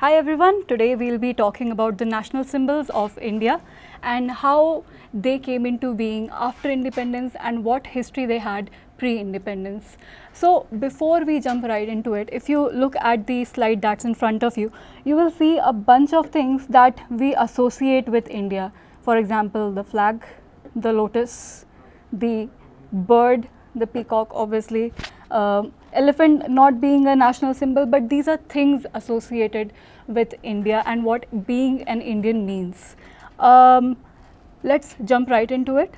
Hi everyone, today we'll be talking about the national symbols of India and how they came into being after independence and what history they had pre-independence. So before we jump right into it, if you look at the slide that's in front of you, you will see a bunch of things that we associate with India. For example, the flag, the lotus, the bird, the peacock obviously, elephant not being a national symbol, but these are things associated with India and what being an Indian means. Let's jump right into it.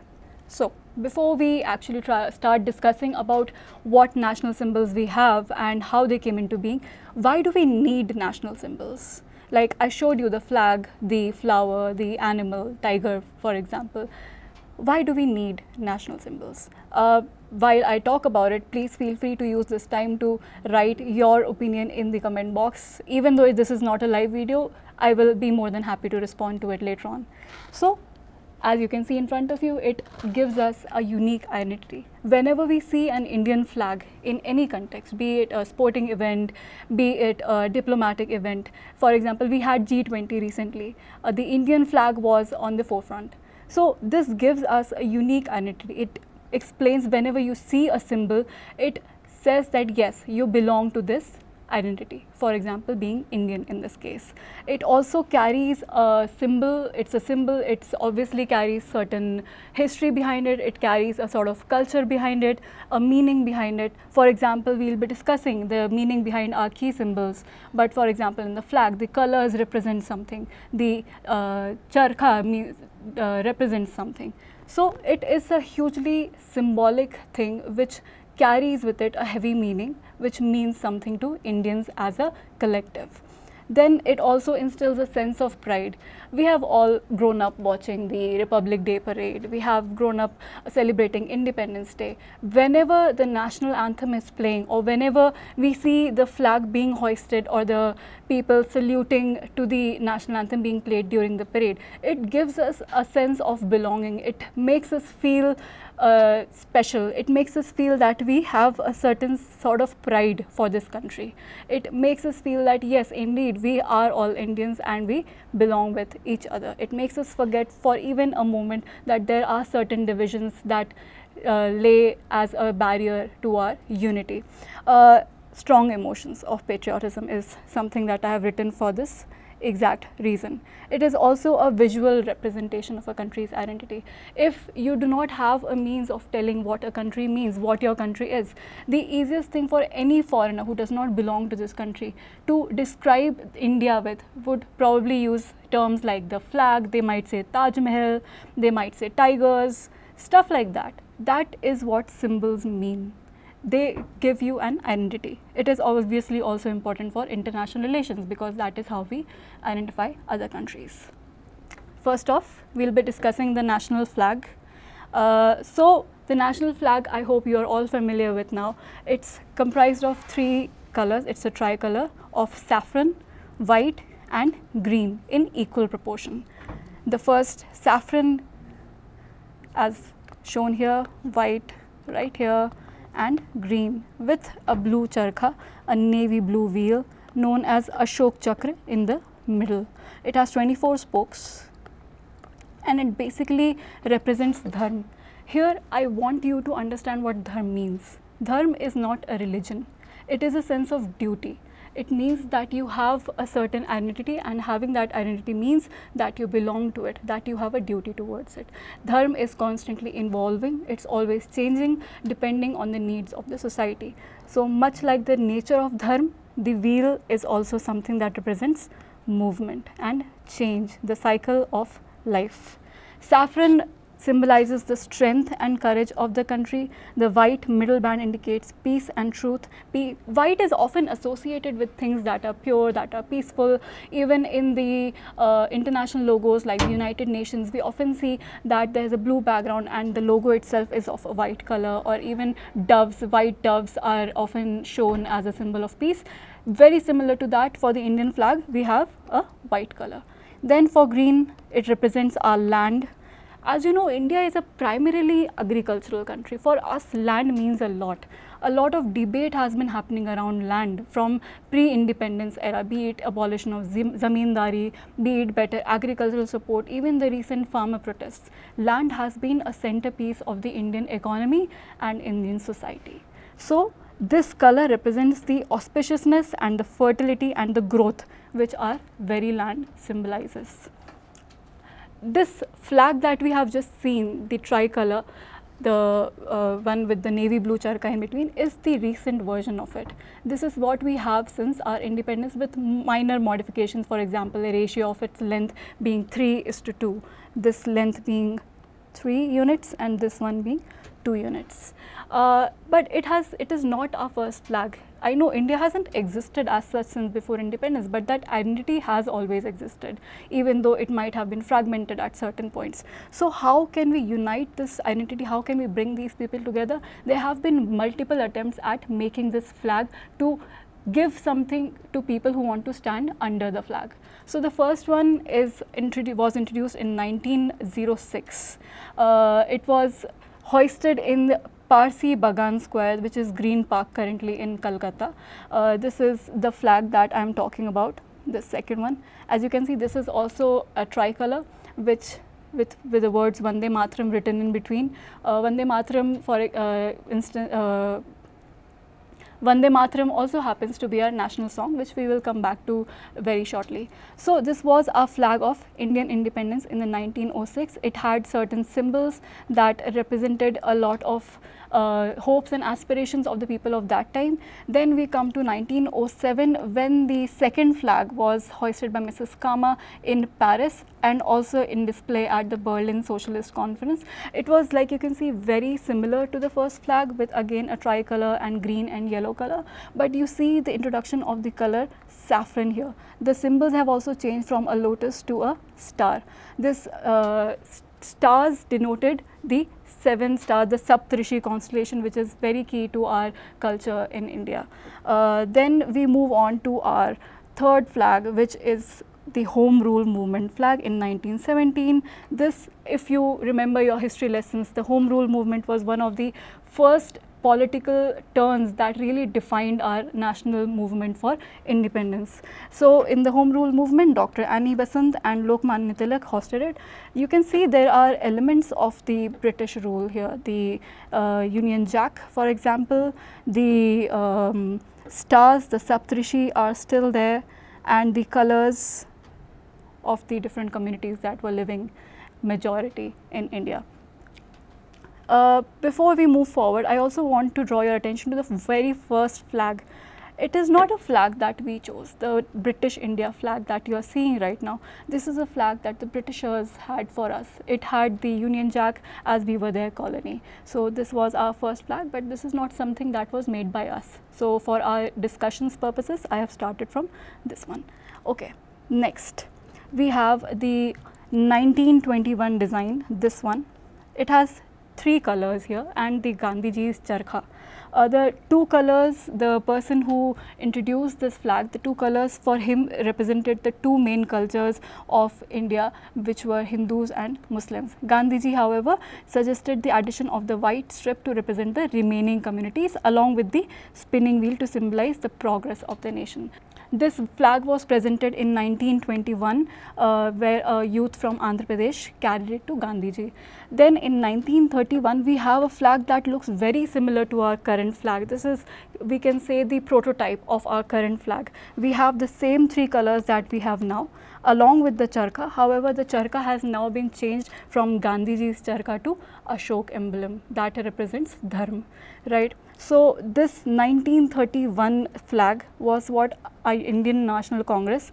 So before we actually start discussing about what national symbols we have and how they came into being, why do we need national symbols? Like I showed you the flag, the flower, the animal, tiger, for example. Why do we need national symbols? While I talk about it, please feel free to use this time to write your opinion in the comment box. Even though this is not a live video, I will be more than happy to respond to it later on. So, as you can see in front of you, it gives us a unique identity. Whenever we see an Indian flag in any context, be it a sporting event, be it a diplomatic event, for example, we had G20 recently, the Indian flag was on the forefront. So this gives us a unique identity. It explains whenever you see a symbol, it says that yes, you belong to this identity. For example, being Indian in this case. It also carries a symbol, it's a symbol, it's obviously carries certain history behind it, it carries a sort of culture behind it, a meaning behind it. For example, we'll be discussing the meaning behind our key symbols, but for example in the flag, the colors represent something, the charkha represents something. So it is a hugely symbolic thing which carries with it a heavy meaning, which means something to Indians as a collective. Then it also instills a sense of pride. We have all grown up watching the Republic Day parade. We have grown up celebrating Independence Day. Whenever the national anthem is playing or whenever we see the flag being hoisted or the people saluting to the national anthem being played during the parade, it gives us a sense of belonging. It makes us feel special. It makes us feel that we have a certain sort of pride for this country. It makes us feel that yes, indeed, we are all Indians and we belong with each other. It makes us forget for even a moment that there are certain divisions that lay as a barrier to our unity. Strong emotions of patriotism is something that I have written for this exact reason. It is also a visual representation of a country's identity. If you do not have a means of telling what a country means, what your country is, the easiest thing for any foreigner who does not belong to this country to describe India with would probably use terms like the flag, they might say Taj Mahal, they might say tigers, stuff like that. That is what symbols mean. They give you an identity. It is obviously also important for international relations because that is how we identify other countries. First off, we'll be discussing the national flag. So the national flag, I hope you are all familiar with now. It's comprised of three colors. It's a tricolor of saffron, white and green in equal proportion. The first saffron as shown here, white right here, and green with a blue charkha, a navy blue wheel known as Ashok Chakra in the middle. It has 24 spokes and it basically represents dharma. Here I want you to understand what dharma means. Dharma is not a religion. It is a sense of duty. It means that you have a certain identity and having that identity means that you belong to it, that you have a duty towards it. Dharma is constantly evolving, it's always changing depending on the needs of the society. So much like the nature of dharma, the wheel is also something that represents movement and change, the cycle of life. Saffron symbolizes the strength and courage of the country. The white middle band indicates peace and truth. White is often associated with things that are pure, that are peaceful. Even in the international logos like the United Nations, we often see that there is a blue background and the logo itself is of a white color, or even doves, white doves are often shown as a symbol of peace. Very similar to that, for the Indian flag, we have a white color. Then for green, it represents our land. As you know, India is a primarily agricultural country. For us, land means a lot. A lot of debate has been happening around land from pre-independence era, be it abolition of zamindari, be it better agricultural support, even the recent farmer protests. Land has been a centerpiece of the Indian economy and Indian society. So, this color represents the auspiciousness and the fertility and the growth which our very land symbolizes. This flag that we have just seen, the tricolor, the one with the navy blue charkha in between, is the recent version of it. This is what we have since our independence, with minor modifications. For example, a ratio of its length being 3:2, this length being 3 units and this one being 2 units. But it is not our first flag. I know India hasn't existed as such since before independence, but that identity has always existed, even though it might have been fragmented at certain points. So how can we unite this identity? How can we bring these people together? There have been multiple attempts at making this flag to give something to people who want to stand under the flag. So the first one was introduced in 1906. It was hoisted in the Parsi Bagan Square, which is Green Park currently in Calcutta. This is the flag that I am talking about, the second one. As you can see, this is also a tricolor, which with the words Vande Mataram written in between. Vande Mataram, for instance, Vande Mataram also happens to be our national song, which we will come back to very shortly. So this was our flag of Indian independence in the 1906. It had certain symbols that represented a lot of hopes and aspirations of the people of that time. Then we come to 1907, when the second flag was hoisted by Mrs. Kama in Paris and also in display at the Berlin Socialist Conference. It was, like you can see, very similar to the first flag, with again a tricolor and green and yellow color, but you see the introduction of the color saffron here. The symbols have also changed from a lotus to a star. This stars denoted the 7 stars, the Saptarishi constellation, which is very key to our culture in India. Then we move on to our third flag, which is the Home Rule Movement flag in 1917. This, if you remember your history lessons, the Home Rule Movement was one of the first political turns that really defined our national movement for independence. So in the Home Rule Movement, Dr. Annie Besant and Lokmanya Tilak hosted it. You can see there are elements of the British rule here, the Union Jack, for example, the stars, the Saptarishi are still there, and the colors of the different communities that were living majority in India. Before we move forward, I also want to draw your attention to the very first flag. It is not a flag that we chose, the British India flag that you are seeing right now. This is a flag that the Britishers had for us. It had the Union Jack as we were their colony. So this was our first flag, but this is not something that was made by us. So for our discussions purposes, I have started from this one. Okay, next we have the 1921 design, this one. It has 3 colors here and the Gandhiji's charkha. The 2 colors, the person who introduced this flag, the 2 colors for him represented the 2 main cultures of India, which were Hindus and Muslims. Gandhiji, however, suggested the addition of the white strip to represent the remaining communities, along with the spinning wheel to symbolize the progress of the nation. This flag was presented in 1921, where a youth from Andhra Pradesh carried it to Gandhiji. Then in 1931, we have a flag that looks very similar to our current flag. This is, we can say, the prototype of our current flag. We have the same 3 colors that we have now, along with the charkha. However, the charkha has now been changed from Gandhiji's charkha to Ashok emblem that represents dharma, right? So this 1931 flag was what our Indian National Congress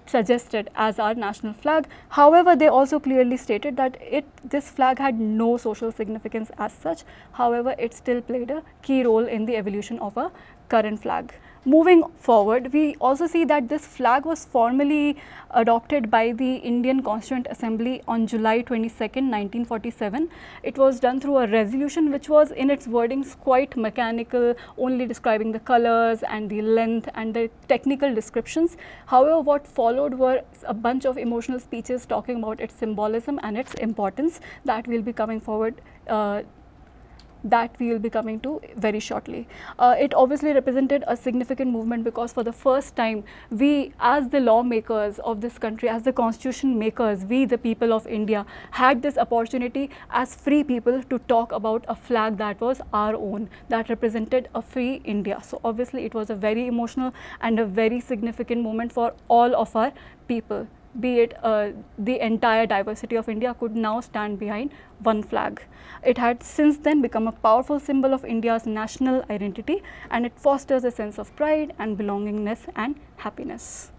suggested as our national flag. However, they also clearly stated that this flag had no social significance as such. However, it still played a key role in the evolution of a current flag. Moving forward, we also see that this flag was formally adopted by the Indian Constituent Assembly on July 22nd, 1947. It was done through a resolution which was in its wordings quite mechanical, only describing the colors and the length and the technical descriptions. However, what followed were a bunch of emotional speeches talking about its symbolism and its importance that will be coming forward that we will be coming to very shortly. It obviously represented a significant movement because for the first time we, as the lawmakers of this country, as the constitution makers, we the people of India had this opportunity as free people to talk about a flag that was our own, that represented a free India. So obviously it was a very emotional and a very significant moment for all of our people. Be it the entire diversity of India could now stand behind one flag. It had since then become a powerful symbol of India's national identity, and it fosters a sense of pride and belongingness and happiness.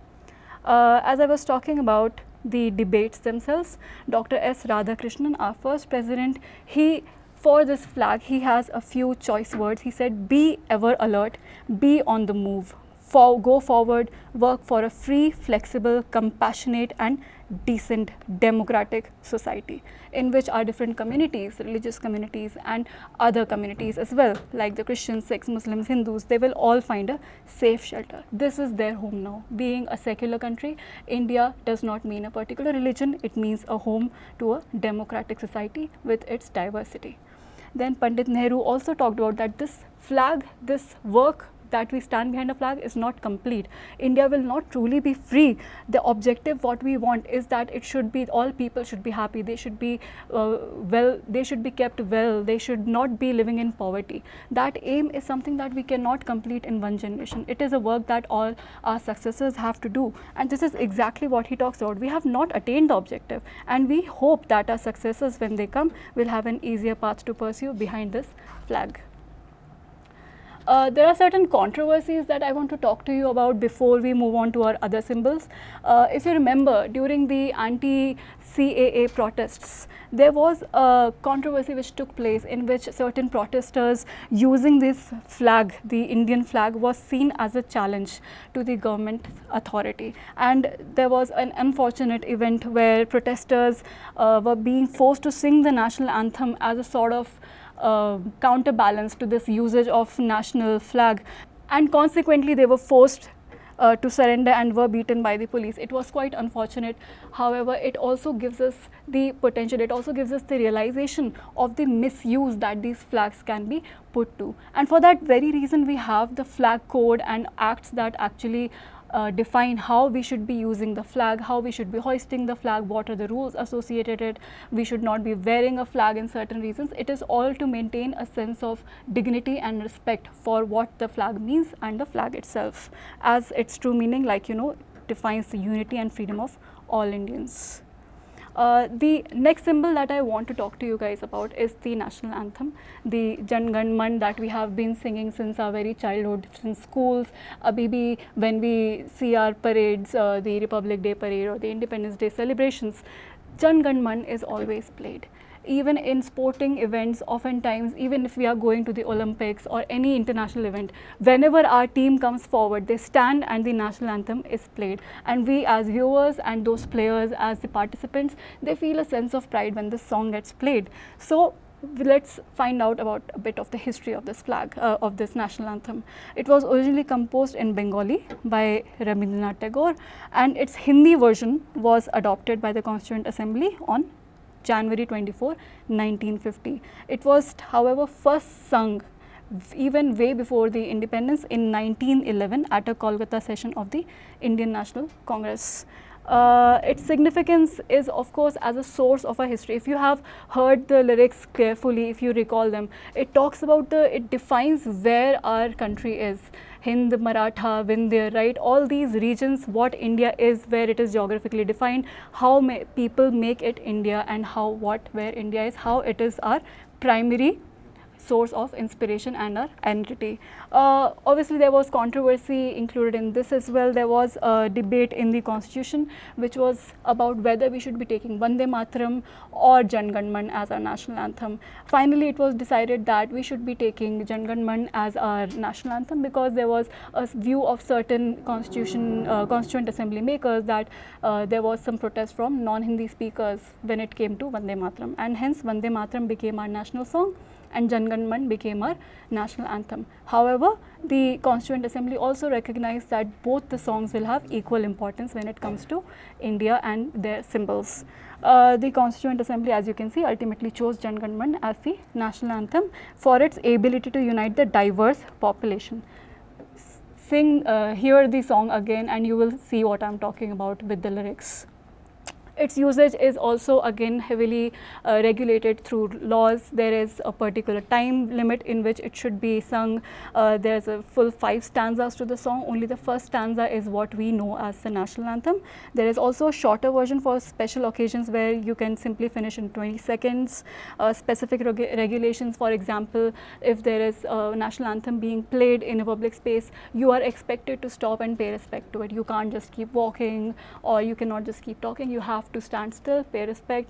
As I was talking about the debates themselves, Dr. S. Radhakrishnan, our first president, for this flag, he has a few choice words. He said, "Be ever alert, be on the move. Go forward, work for a free, flexible, compassionate and decent democratic society in which our different communities, religious communities and other communities as well, like the Christians, Sikhs, Muslims, Hindus, they will all find a safe shelter. This is their home now. Being a secular country, India does not mean a particular religion, it means a home to a democratic society with its diversity." Then Pandit Nehru also talked about that this flag, this work that we stand behind a flag is not complete. India will not truly be free. The objective, what we want is that it should be, all people should be happy, they should be well, they should be kept well, they should not be living in poverty. That aim is something that we cannot complete in one generation. It is a work that all our successors have to do, and this is exactly what he talks about. We have not attained the objective, and we hope that our successors, when they come, will have an easier path to pursue behind this flag. There are certain controversies that I want to talk to you about before we move on to our other symbols. If you remember, during the anti-CAA protests, there was a controversy which took place in which certain protesters using this flag, the Indian flag, was seen as a challenge to the government authority. And there was an unfortunate event where protesters were being forced to sing the national anthem as a sort of counterbalance to this usage of national flag, and consequently they were forced to surrender and were beaten by the police. It was quite unfortunate. However, it also gives us the potential, it also gives us the realization of the misuse that these flags can be put to. And for that very reason, we have the flag code and acts that actually define how we should be using the flag, how we should be hoisting the flag, what are the rules associated with it. We should not be wearing a flag in certain reasons. It is all to maintain a sense of dignity and respect for what the flag means and the flag itself, as its true meaning, like defines the unity and freedom of all Indians. The next symbol that I want to talk to you guys about is the national anthem, the Jan Gan Man that we have been singing since our very childhood, since schools. Abhi when we see our parades, the Republic Day parade or the Independence Day celebrations, Jan Gan Man is always played. Even in sporting events, oftentimes, even if we are going to the Olympics or any international event, whenever our team comes forward, they stand and the national anthem is played. And we as viewers and those players as the participants, they feel a sense of pride when this song gets played. So let's find out about a bit of the history of this flag, of this national anthem. It was originally composed in Bengali by Rabindranath Tagore, and its Hindi version was adopted by the Constituent Assembly on January 24, 1950. It was, however, first sung even way before the independence in 1911 at a Kolkata session of the Indian National Congress. Its significance is, of course, as a source of our history. If you have heard the lyrics carefully, if you recall them, it talks about it defines where our country is. Hind, Maratha, Vindhya, right? All these regions, what India is, where it is geographically defined, how people make it India, and where India is, how it is our primary source of inspiration and our identity. Obviously, there was controversy included in this as well. There was a debate in the constitution which was about whether we should be taking Vande Mataram or Jan Gan Man as our national anthem. Finally, it was decided that we should be taking Jan Gan Man as our national anthem because there was a view of certain Constituent Assembly makers that there was some protest from non-Hindi speakers when it came to Vande Mataram, and hence Vande Mataram became our national song and Jan Gan Man became our national anthem. However, the Constituent Assembly also recognized that both the songs will have equal importance when it comes to India and their symbols. The Constituent Assembly, as you can see, ultimately chose Jan Gan Man as the national anthem for its ability to unite the diverse population. Hear the song again and you will see what I am talking about with the lyrics. Its usage is also again heavily regulated through laws. There is a particular time limit in which it should be sung. There is a full 5 stanzas to the song. Only the first stanza is what we know as the national anthem. There is also a shorter version for special occasions where you can simply finish in 20 seconds. Specific regulations, for example, if there is a national anthem being played in a public space, you are expected to stop and pay respect to it. You can't just keep walking, or you cannot just keep talking. You have to stand still, pay respect,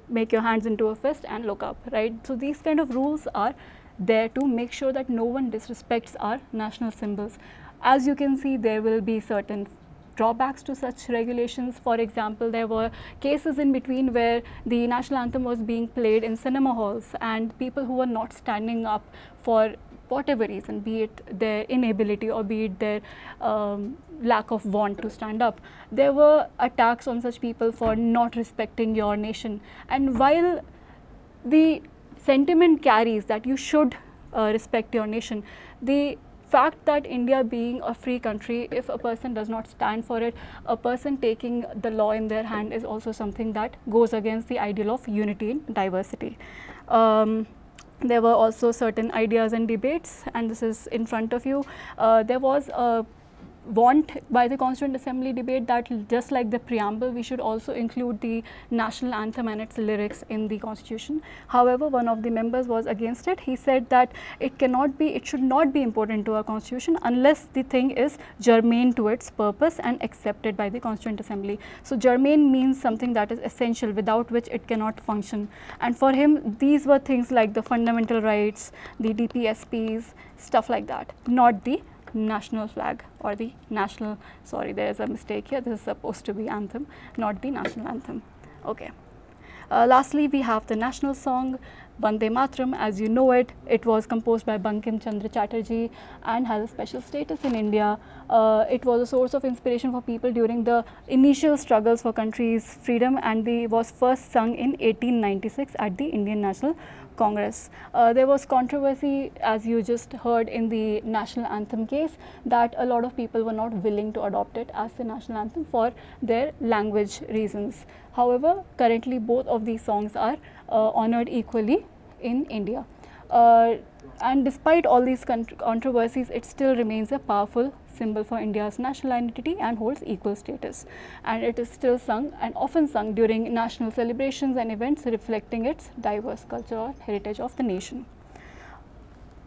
make your hands into a fist and look up, right? So these kind of rules are there to make sure that no one disrespects our national symbols. As you can see, there will be certain drawbacks to such regulations. For example, there were cases in between where the national anthem was being played in cinema halls and people who were not standing up for whatever reason, be it their inability or be it their lack of want to stand up. There were attacks on such people for not respecting your nation. And while the sentiment carries that you should respect your nation, the fact that India being a free country, if a person does not stand for it, a person taking the law in their hand is also something that goes against the ideal of unity in diversity. There were also certain ideas and debates, and this is in front of you. There was a want by the Constituent Assembly debate that just like the preamble, we should also include the national anthem and its lyrics in the constitution. However, one of the members was against it. He said that it should not be important to our constitution unless the thing is germane to its purpose and accepted by the Constituent Assembly. So germane means something that is essential, without which it cannot function. And for him, these were things like the fundamental rights, the DPSPs, stuff like that, not the national flag or the national, sorry, there is a mistake here, this is supposed to be anthem, not the national anthem. Okay. Lastly, we have the national song, Vande Mataram. As you know it, it was composed by Bankim Chandra Chatterjee and has a special status in India. It was a source of inspiration for people during the initial struggles for country's freedom, and was first sung in 1896 at the Indian National Congress. There was controversy, as you just heard in the national anthem case, that a lot of people were not willing to adopt it as the national anthem for their language reasons. However, currently both of these songs are honored equally in India. And despite all these controversies, it still remains a powerful symbol for India's national identity and holds equal status. And it is still sung and often sung during national celebrations and events reflecting its diverse culture or heritage of the nation.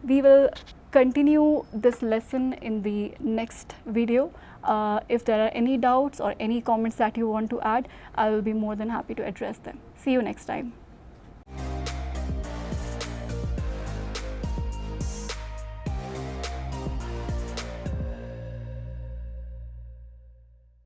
We will continue this lesson in the next video. If there are any doubts or any comments that you want to add, I will be more than happy to address them. See you next time.